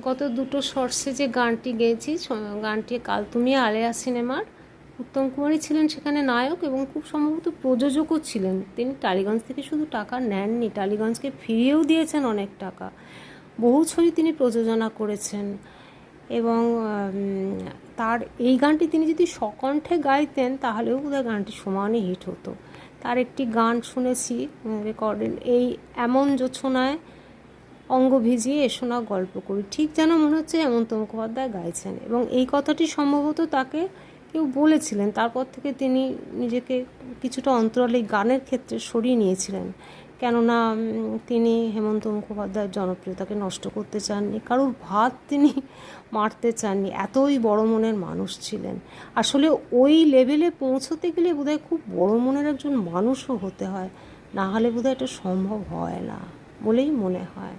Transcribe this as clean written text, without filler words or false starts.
গত দুটো শর্টসে যে গানটি গেয়েছি, গানটি কাল তুমি আলেয়া সিনেমার, উত্তম কুমারী ছিলেন সেখানে নায়ক এবং খুব সম্ভবত প্রযোজকও ছিলেন। তিনি টালিগঞ্জ থেকে শুধু টাকা নেননি, টালিগঞ্জকে ফিরিয়েও দিয়েছেন অনেক টাকা। বহু ছবি তিনি প্রযোজনা করেছেন এবং তার এই গানটি তিনি যদি স্বকণ্ঠে গাইতেন তাহলেও বোধহয় গানটি সমানে হিট হতো। তার একটি গান শুনেছি রেকর্ডের, এই এমন জোছনায় অঙ্গ ভিজিয়ে এসো না গল্প করি, ঠিক যেন মনে হচ্ছে হেমন্ত মুখোপাধ্যায় গাইছেন। এবং এই কথাটি সম্ভবত তাকে কেউ বলেছিলেন, তারপর থেকে তিনি নিজেকে কিছুটা অন্তরালে গানের ক্ষেত্রে সরিয়ে নিয়েছিলেন, কেননা তিনি হেমন্ত মুখোপাধ্যায়ের জনপ্রিয়তাকে নষ্ট করতে চাননি, কারোর ভাত তিনি মারতে চাননি, এতই বড় মনের মানুষ ছিলেন। আসলে ওই লেভেলে পৌঁছতে গেলে বোধহয় খুব বড় মনের একজন মানুষও হতে হয়, না হলে বোধহয় এটা সম্ভব হয় না বলেই মনে হয়।